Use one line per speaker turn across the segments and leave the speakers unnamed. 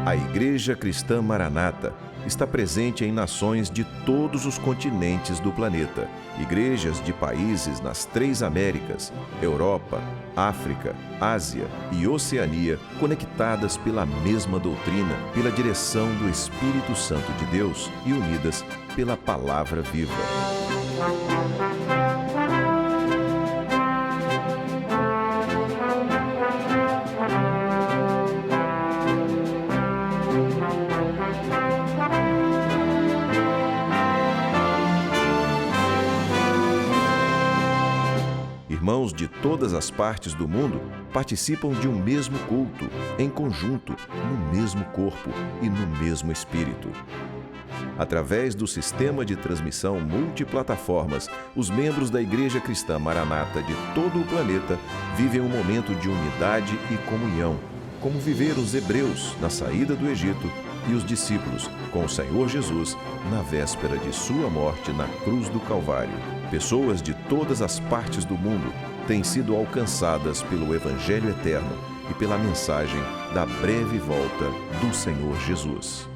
A Igreja Cristã Maranata está presente em nações de todos os continentes do planeta. Igrejas de países nas 3 Américas, Europa, África, Ásia e Oceania, conectadas pela mesma doutrina, pela direção do Espírito Santo de Deus e unidas pela Palavra Viva. Irmãos de todas as partes do mundo participam de um mesmo culto, em conjunto, no mesmo corpo e no mesmo espírito. Através do sistema de transmissão multiplataformas, os membros da Igreja Cristã Maranata de todo o planeta vivem um momento de unidade e comunhão, como viveram os hebreus na saída do Egito e os discípulos com o Senhor Jesus na véspera de sua morte na cruz do Calvário. Pessoas de todas as partes do mundo têm sido alcançadas pelo Evangelho eterno e pela mensagem da breve volta do Senhor Jesus.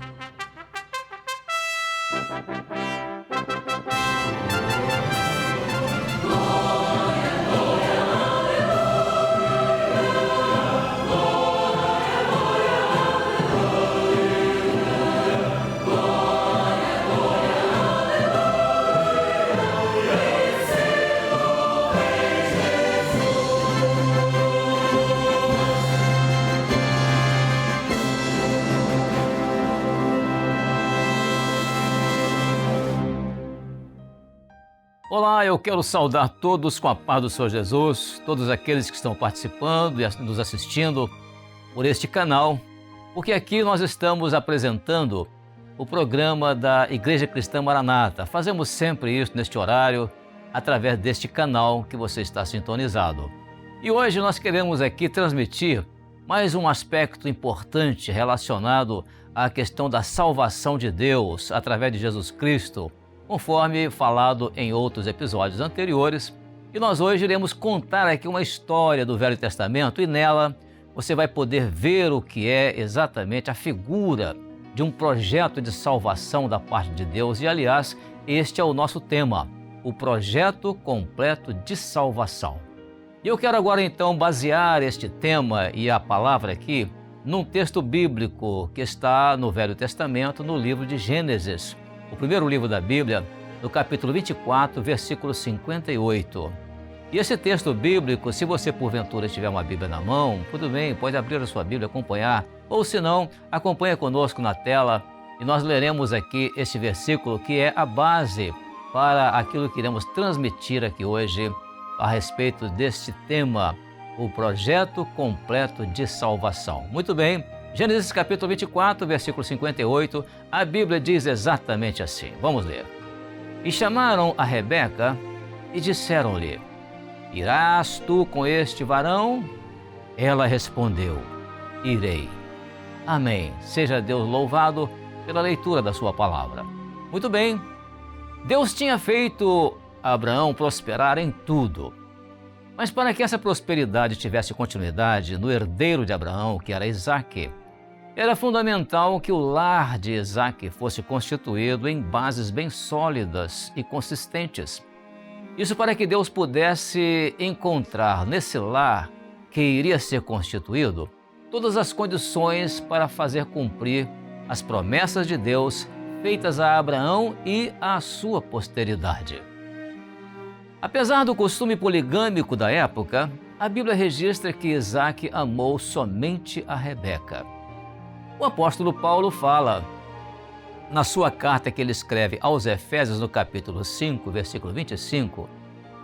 Olá, eu quero saudar todos com a paz do Senhor Jesus, todos aqueles que estão participando e nos assistindo por este canal, porque aqui nós estamos apresentando o programa da Igreja Cristã Maranata. Fazemos sempre isso neste horário, através deste canal que você está sintonizado. E hoje nós queremos aqui transmitir mais um aspecto importante relacionado à questão da salvação de Deus através de Jesus Cristo, conforme falado em outros episódios anteriores. E nós hoje iremos contar aqui uma história do Velho Testamento e nela você vai poder ver o que é exatamente a figura de um projeto de salvação da parte de Deus. E, aliás, este é o nosso tema, o projeto completo de salvação. E eu quero agora então basear este tema e a palavra aqui num texto bíblico que está no Velho Testamento, no livro de Gênesis, o primeiro livro da Bíblia, no capítulo 24, versículo 58. E esse texto bíblico, se você porventura tiver uma Bíblia na mão, tudo bem, pode abrir a sua Bíblia e acompanhar, ou se não, acompanha conosco na tela e nós leremos aqui esse versículo que é a base para aquilo que iremos transmitir aqui hoje a respeito deste tema, o projeto completo de salvação. Muito bem. Gênesis capítulo 24, versículo 58, a Bíblia diz exatamente assim. Vamos ler. E chamaram a Rebeca e disseram-lhe: Irás tu com este varão? Ela respondeu: Irei. Amém. Seja Deus louvado pela leitura da sua palavra. Muito bem. Deus tinha feito Abraão prosperar em tudo. Mas para que essa prosperidade tivesse continuidade no herdeiro de Abraão, que era Isaque, era fundamental que o lar de Isaque fosse constituído em bases bem sólidas e consistentes. Isso para que Deus pudesse encontrar nesse lar que iria ser constituído todas as condições para fazer cumprir as promessas de Deus feitas a Abraão e à sua posteridade. Apesar do costume poligâmico da época, a Bíblia registra que Isaque amou somente a Rebeca. O apóstolo Paulo fala, na sua carta que ele escreve aos Efésios, no capítulo 5, versículo 25,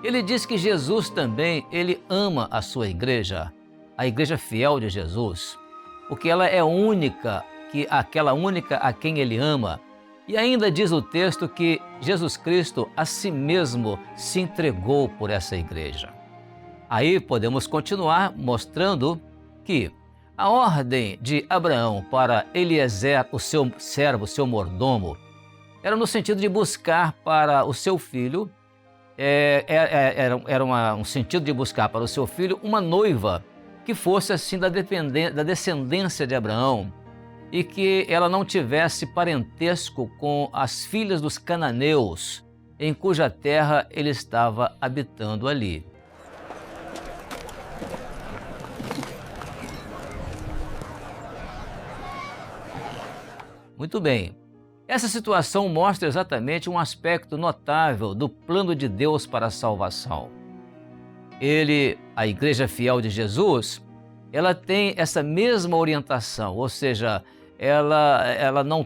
ele diz que Jesus também, ele ama a sua igreja, a igreja fiel de Jesus, porque ela é única, aquela única a quem ele ama. E ainda diz o texto que Jesus Cristo a si mesmo se entregou por essa igreja. Aí podemos continuar mostrando que a ordem de Abraão para Eliezer, o seu servo, o seu mordomo, era no sentido de buscar para o seu filho, um sentido de buscar para o seu filho uma noiva que fosse assim da descendência de Abraão, e que ela não tivesse parentesco com as filhas dos cananeus, em cuja terra ele estava habitando ali. Muito bem. Essa situação mostra exatamente um aspecto notável do plano de Deus para a salvação. A Igreja Fiel de Jesus, ela tem essa mesma orientação, ou seja, ela não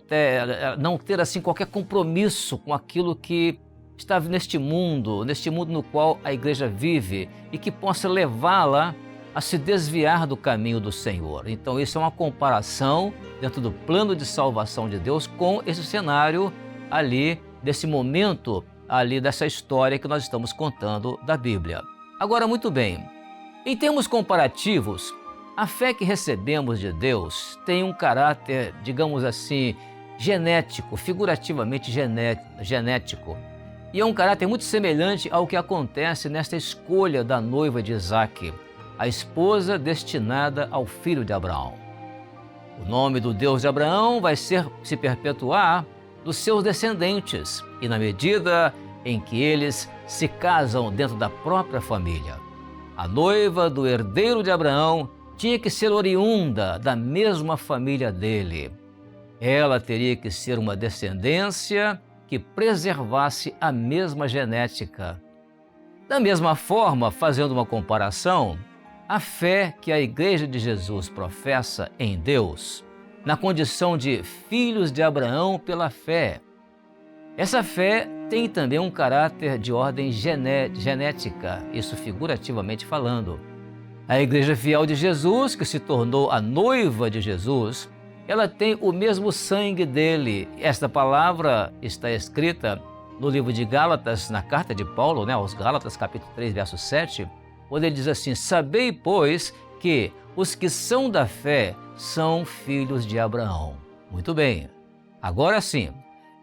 ter assim qualquer compromisso com aquilo que está neste mundo no qual a igreja vive e que possa levá-la a se desviar do caminho do Senhor. Então isso é uma comparação dentro do plano de salvação de Deus com esse cenário ali, desse momento ali dessa história que nós estamos contando da Bíblia. Agora, muito bem, em termos comparativos, a fé que recebemos de Deus tem um caráter, digamos assim, genético, figurativamente genético. E é um caráter muito semelhante ao que acontece nesta escolha da noiva de Isaque, a esposa destinada ao filho de Abraão. O nome do Deus de Abraão vai se perpetuar dos seus descendentes e na medida em que eles se casam dentro da própria família. A noiva do herdeiro de Abraão tinha que ser oriunda da mesma família dele. Ela teria que ser uma descendência que preservasse a mesma genética. Da mesma forma, fazendo uma comparação, a fé que a Igreja de Jesus professa em Deus, na condição de filhos de Abraão pela fé, essa fé tem também um caráter de ordem genética, isso figurativamente falando. A Igreja Fiel de Jesus, que se tornou a noiva de Jesus, ela tem o mesmo sangue dele. Esta palavra está escrita no livro de Gálatas, na carta de Paulo, aos Gálatas, capítulo 3, verso 7, onde ele diz assim: sabei, pois, que os que são da fé são filhos de Abraão. Muito bem, agora sim.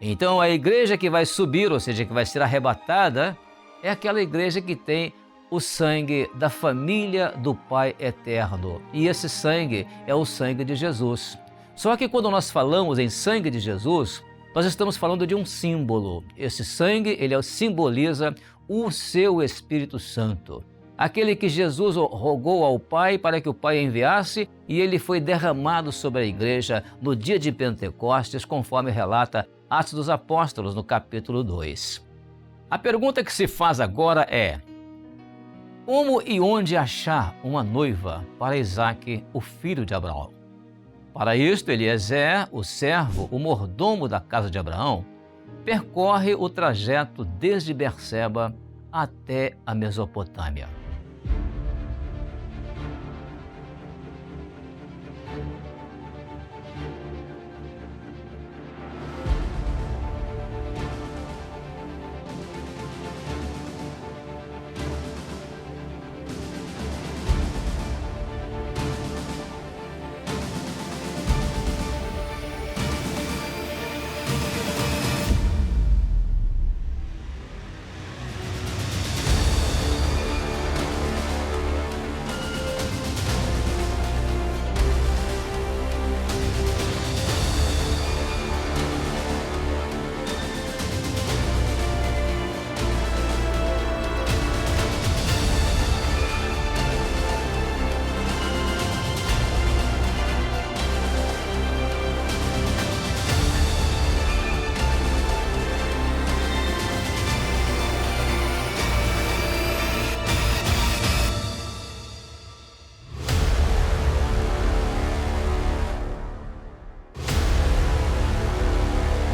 Então a igreja que vai subir, ou seja, que vai ser arrebatada, é aquela igreja que tem o sangue da família do Pai eterno. E esse sangue é o sangue de Jesus. Só que quando nós falamos em sangue de Jesus, nós estamos falando de um símbolo. Esse sangue, ele simboliza o seu Espírito Santo. Aquele que Jesus rogou ao Pai para que o Pai enviasse, e ele foi derramado sobre a igreja no dia de Pentecostes, conforme relata Atos dos Apóstolos, no capítulo 2. A pergunta que se faz agora é: como e onde achar uma noiva para Isaque, o filho de Abraão? Para isto, Eliezer, o servo, o mordomo da casa de Abraão, percorre o trajeto desde Berseba até a Mesopotâmia.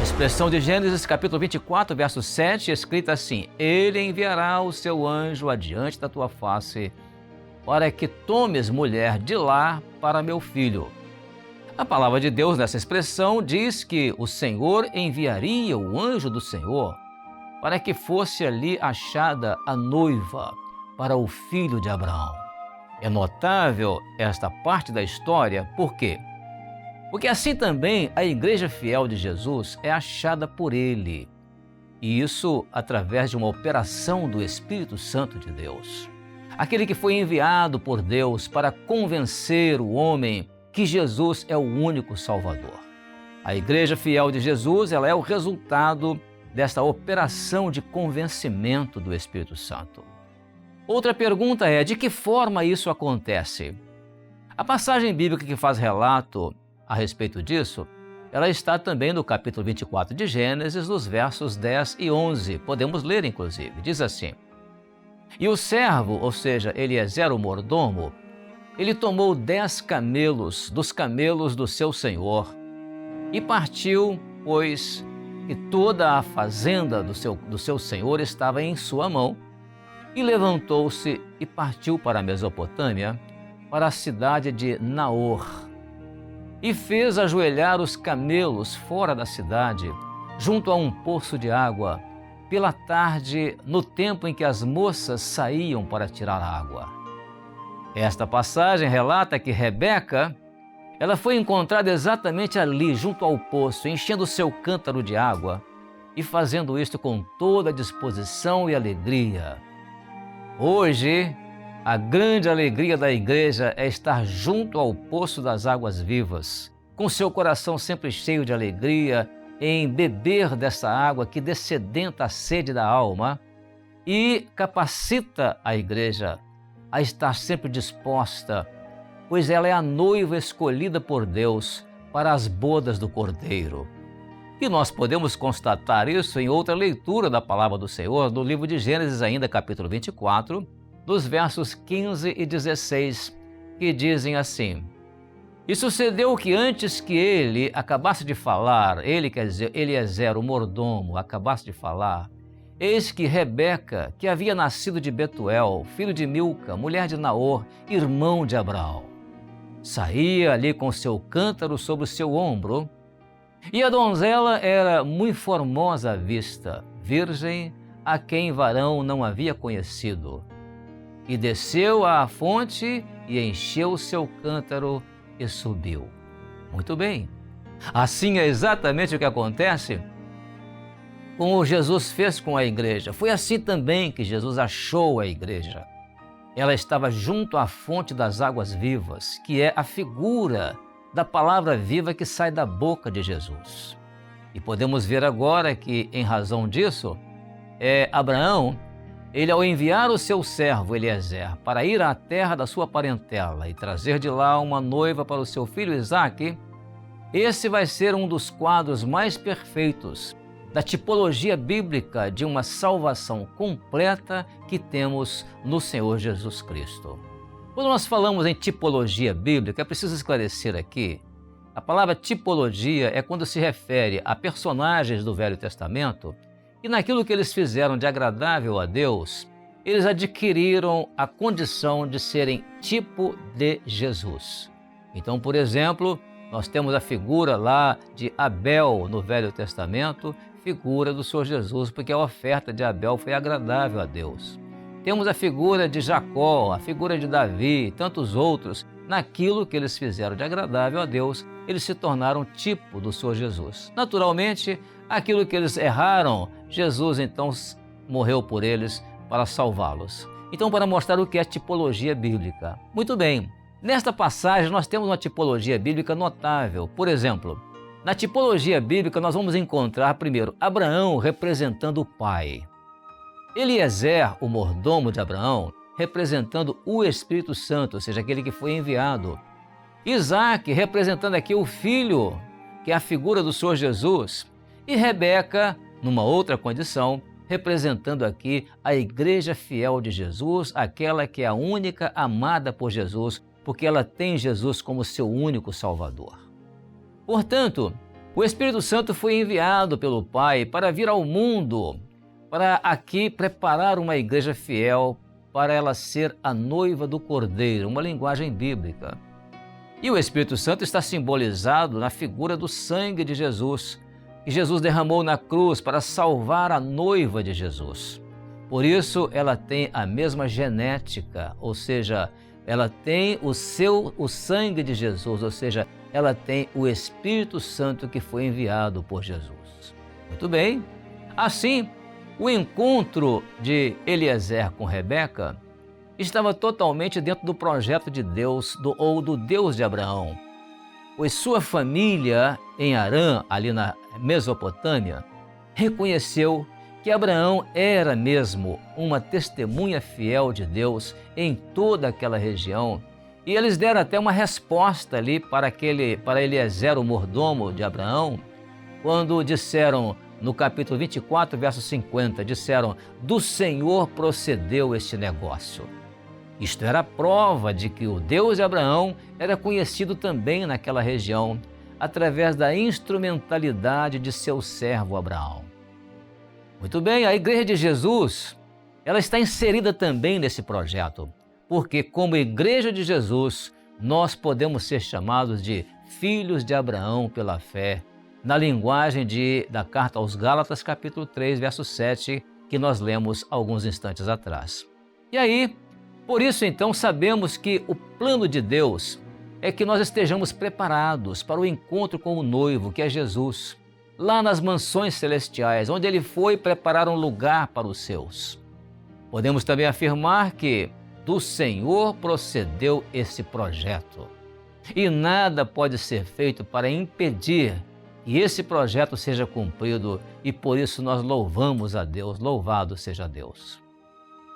Expressão de Gênesis, capítulo 24, verso 7, escrita assim: ele enviará o seu anjo adiante da tua face, para que tomes mulher de lá para meu filho. A palavra de Deus nessa expressão diz que o Senhor enviaria o anjo do Senhor para que fosse ali achada a noiva para o filho de Abraão. É notável esta parte da história, por quê? Porque assim também a Igreja Fiel de Jesus é achada por Ele, e isso através de uma operação do Espírito Santo de Deus. Aquele que foi enviado por Deus para convencer o homem que que Jesus é o único Salvador. A Igreja Fiel de Jesus, ela é o resultado desta operação de convencimento do Espírito Santo. Outra pergunta é: de que forma isso acontece? A passagem bíblica que faz relato a respeito disso, ela está também no capítulo 24 de Gênesis, nos versos 10 e 11. Podemos ler, inclusive. Diz assim: E o servo, ou seja, Eliezer, o mordomo, ele tomou 10 camelos dos camelos do seu senhor e partiu, pois que toda a fazenda do seu senhor estava em sua mão, e levantou-se e partiu para a Mesopotâmia, para a cidade de Naor, e fez ajoelhar os camelos fora da cidade, junto a um poço de água, pela tarde, no tempo em que as moças saíam para tirar água. Esta passagem relata que Rebeca, ela foi encontrada exatamente ali, junto ao poço, enchendo seu cântaro de água e fazendo isto com toda a disposição e alegria. Hoje, a grande alegria da igreja é estar junto ao poço das águas vivas, com seu coração sempre cheio de alegria em beber dessa água que dessedenta a sede da alma e capacita a igreja a estar sempre disposta, pois ela é a noiva escolhida por Deus para as bodas do Cordeiro. E nós podemos constatar isso em outra leitura da palavra do Senhor, no livro de Gênesis, ainda capítulo 24, dos versos 15 e 16, que dizem assim: E sucedeu que antes que ele acabasse de falar, ele, quer dizer, Eliezer, o mordomo, acabasse de falar, eis que Rebeca, que havia nascido de Betuel, filho de Milca, mulher de Naor, irmão de Abraão, saía ali com seu cântaro sobre o seu ombro, e a donzela era muito formosa à vista, virgem, a quem varão não havia conhecido. E desceu à fonte e encheu seu cântaro e subiu. Muito bem. Assim é exatamente o que acontece como Jesus fez com a igreja. Foi assim também que Jesus achou a igreja. Ela estava junto à fonte das águas vivas, que é a figura da palavra viva que sai da boca de Jesus. E podemos ver agora que, em razão disso, Abraão, ele ao enviar o seu servo Eliezer para ir à terra da sua parentela e trazer de lá uma noiva para o seu filho Isaque, esse vai ser um dos quadros mais perfeitos da tipologia bíblica de uma salvação completa que temos no Senhor Jesus Cristo. Quando nós falamos em tipologia bíblica, é preciso esclarecer aqui, a palavra tipologia é quando se refere a personagens do Velho Testamento e naquilo que eles fizeram de agradável a Deus, eles adquiriram a condição de serem tipo de Jesus. Então, por exemplo, nós temos a figura lá de Abel no Velho Testamento, figura do Senhor Jesus, porque a oferta de Abel foi agradável a Deus. Temos a figura de Jacó, a figura de Davi e tantos outros. Naquilo que eles fizeram de agradável a Deus, eles se tornaram tipo do Senhor Jesus. Naturalmente, aquilo que eles erraram, Jesus então morreu por eles para salvá-los. Então, para mostrar o que é tipologia bíblica. Muito bem, nesta passagem nós temos uma tipologia bíblica notável. Por exemplo, na tipologia bíblica nós vamos encontrar primeiro Abraão representando o pai, Eliezer, o mordomo de Abraão, representando o Espírito Santo, ou seja, aquele que foi enviado, Isaque representando aqui o filho, que é a figura do Senhor Jesus, e Rebeca, numa outra condição, representando aqui a igreja fiel de Jesus, aquela que é a única amada por Jesus, porque ela tem Jesus como seu único Salvador. Portanto, o Espírito Santo foi enviado pelo Pai para vir ao mundo, para aqui preparar uma igreja fiel, para ela ser a noiva do Cordeiro, uma linguagem bíblica. E o Espírito Santo está simbolizado na figura do sangue de Jesus, que Jesus derramou na cruz para salvar a noiva de Jesus. Por isso, ela tem a mesma genética, ou seja, ela tem o sangue de Jesus, ou seja, ela tem o Espírito Santo que foi enviado por Jesus. Muito bem. Assim, o encontro de Eliezer com Rebeca estava totalmente dentro do projeto de Deus ou do Deus de Abraão. pois sua família em Harã, ali na Mesopotâmia, reconheceu que Abraão era mesmo uma testemunha fiel de Deus em toda aquela região. E eles deram até uma resposta ali para Eliezer, o mordomo de Abraão, quando disseram, no capítulo 24, verso 50, disseram: do Senhor procedeu este negócio. Isto era prova de que o Deus de Abraão era conhecido também naquela região, através da instrumentalidade de seu servo Abraão. Muito bem, a Igreja de Jesus, ela está inserida também nesse projeto, porque como Igreja de Jesus, nós podemos ser chamados de filhos de Abraão pela fé, na linguagem da carta aos Gálatas, capítulo 3, verso 7, que nós lemos alguns instantes atrás. E aí, por isso então, sabemos que o plano de Deus é que nós estejamos preparados para o encontro com o noivo, que é Jesus, lá nas mansões celestiais, onde ele foi preparar um lugar para os seus. Podemos também afirmar que do Senhor procedeu esse projeto, e nada pode ser feito para impedir que esse projeto seja cumprido, e por isso nós louvamos a Deus, louvado seja Deus.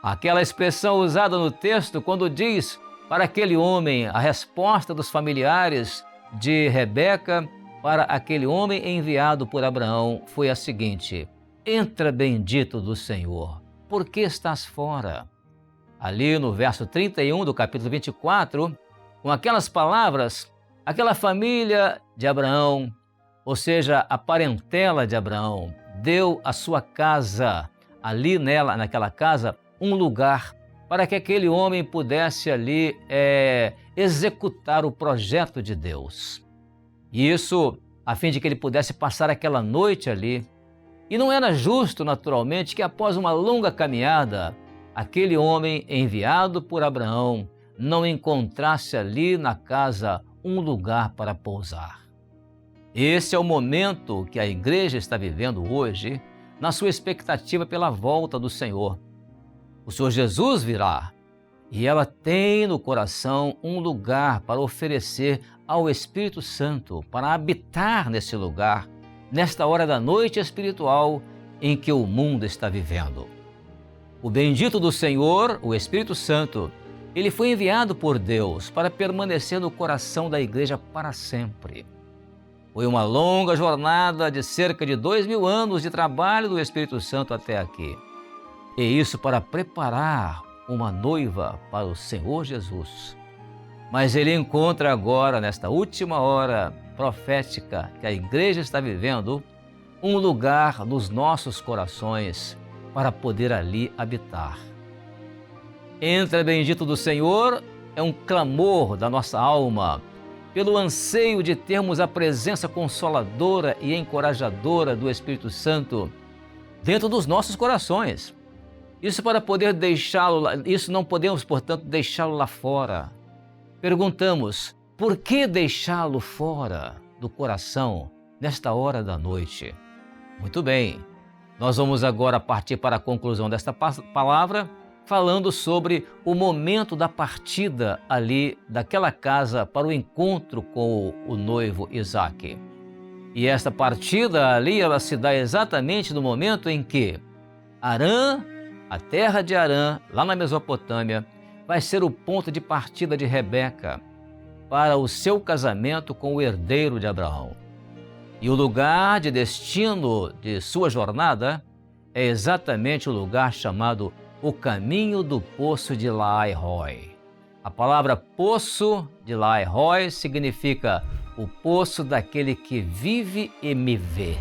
Aquela expressão usada no texto quando diz para aquele homem, a resposta dos familiares de Rebeca para aquele homem enviado por Abraão foi a seguinte: entra, bendito do Senhor, por que estás fora? Ali no verso 31 do capítulo 24, com aquelas palavras, aquela família de Abraão, ou seja, a parentela de Abraão, deu a sua casa, ali naquela casa, um lugar para que aquele homem pudesse ali executar o projeto de Deus. E isso a fim de que ele pudesse passar aquela noite ali. E não era justo, naturalmente, que após uma longa caminhada, aquele homem enviado por Abraão não encontrasse ali na casa um lugar para pousar. Esse é o momento que a igreja está vivendo hoje, na sua expectativa pela volta do Senhor. O Senhor Jesus virá e ela tem no coração um lugar para oferecer ao Espírito Santo, para habitar nesse lugar, nesta hora da noite espiritual em que o mundo está vivendo. O bendito do Senhor, o Espírito Santo, ele foi enviado por Deus para permanecer no coração da igreja para sempre. Foi uma longa jornada de cerca de 2000 anos de trabalho do Espírito Santo até aqui. E isso para preparar uma noiva para o Senhor Jesus. Mas ele encontra agora, nesta última hora profética que a igreja está vivendo, um lugar nos nossos corações para poder ali habitar. Entra, bendito do Senhor, é um clamor da nossa alma, pelo anseio de termos a presença consoladora e encorajadora do Espírito Santo dentro dos nossos corações. Isso para poder isso não podemos, portanto, deixá-lo lá fora. Perguntamos, por que deixá-lo fora do coração nesta hora da noite? Muito bem, nós vamos agora partir para a conclusão desta palavra, falando sobre o momento da partida ali daquela casa para o encontro com o noivo Isaque. E esta partida ali, ela se dá exatamente no momento em que Harã, a terra de Harã, lá na Mesopotâmia, vai ser o ponto de partida de Rebeca para o seu casamento com o herdeiro de Abraão. E o lugar de destino de sua jornada é exatamente o lugar chamado o caminho do poço de Laai-Roi. A palavra poço de Laai-Roi significa o poço daquele que vive e me vê.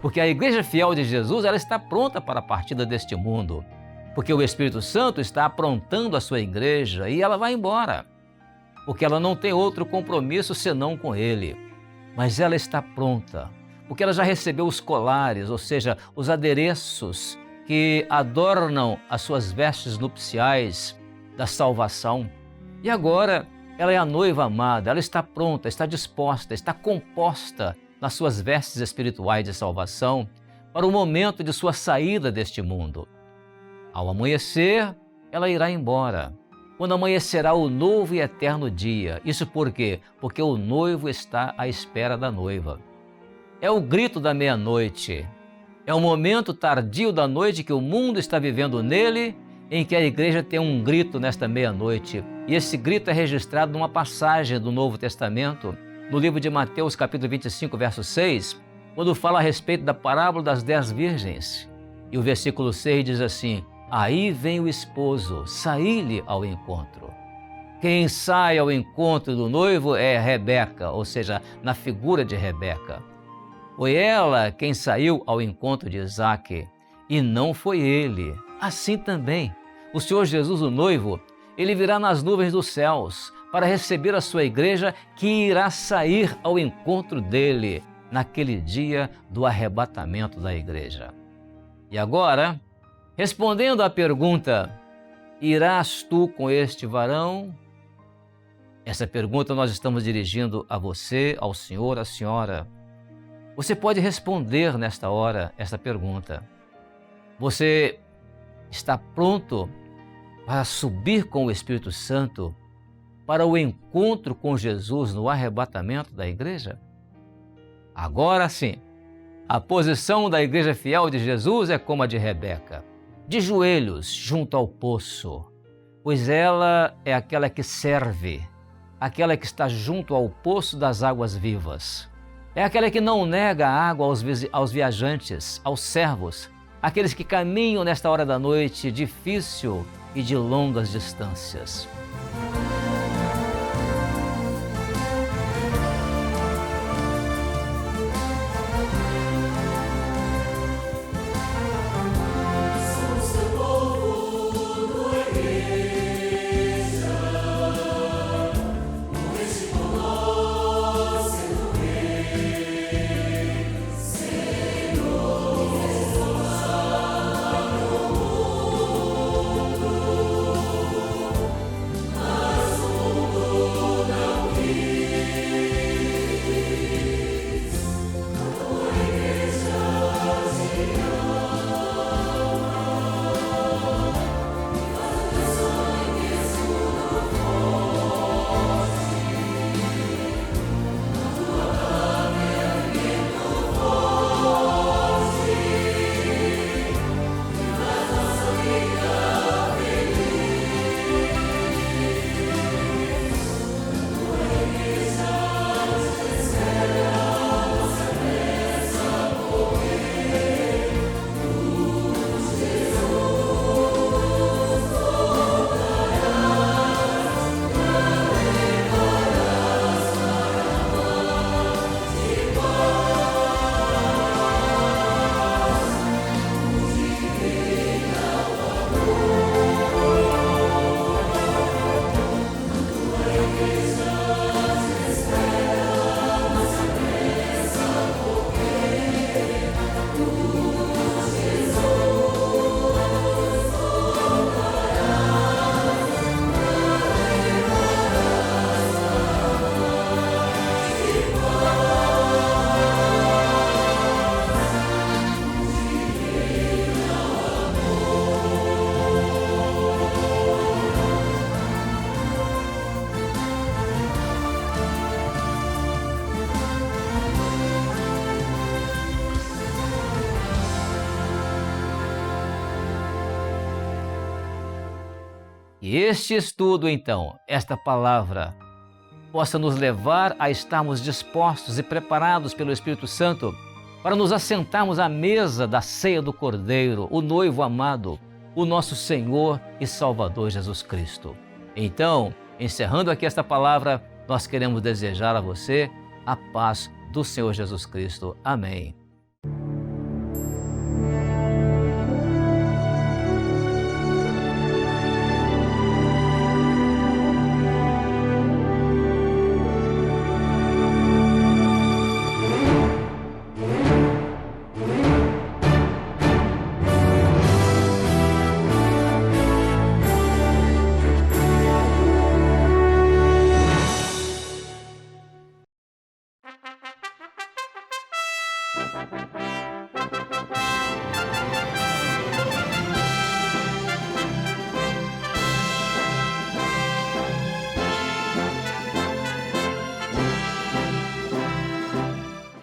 Porque a igreja fiel de Jesus, ela está pronta para a partida deste mundo. Porque o Espírito Santo está aprontando a sua igreja e ela vai embora. Porque ela não tem outro compromisso senão com Ele. Mas ela está pronta, porque ela já recebeu os colares, ou seja, os adereços que adornam as suas vestes nupciais da salvação. E agora ela é a noiva amada, ela está pronta, está disposta, está composta nas suas vestes espirituais de salvação para o momento de sua saída deste mundo. Ao amanhecer, ela irá embora. Quando amanhecerá o novo e eterno dia. Isso por quê? Porque o noivo está à espera da noiva. É o grito da meia-noite. É o momento tardio da noite que o mundo está vivendo nele, em que a igreja tem um grito nesta meia-noite. E esse grito é registrado numa passagem do Novo Testamento, no livro de Mateus, capítulo 25, verso 6, quando fala a respeito da parábola das 10 virgens. E o versículo 6 diz assim: aí vem o esposo, saí-lhe ao encontro. Quem sai ao encontro do noivo é Rebeca, ou seja, na figura de Rebeca. Foi ela quem saiu ao encontro de Isaque, e não foi ele. Assim também, o Senhor Jesus, o noivo, ele virá nas nuvens dos céus para receber a sua igreja que irá sair ao encontro dele naquele dia do arrebatamento da igreja. E agora, respondendo à pergunta, irás tu com este varão? Essa pergunta nós estamos dirigindo a você, ao senhor, à senhora. Você pode responder nesta hora esta pergunta. Você está pronto para subir com o Espírito Santo para o encontro com Jesus no arrebatamento da igreja? Agora sim, a posição da igreja fiel de Jesus é como a de Rebeca, de joelhos junto ao poço, pois ela é aquela que serve, aquela que está junto ao poço das águas vivas. É aquela que não nega água aos viajantes, aos servos, aqueles que caminham nesta hora da noite difícil e de longas distâncias. Que este estudo, então, esta palavra, possa nos levar a estarmos dispostos e preparados pelo Espírito Santo para nos assentarmos à mesa da ceia do Cordeiro, o noivo amado, o nosso Senhor e Salvador Jesus Cristo. Então, encerrando aqui esta palavra, nós queremos desejar a você a paz do Senhor Jesus Cristo. Amém.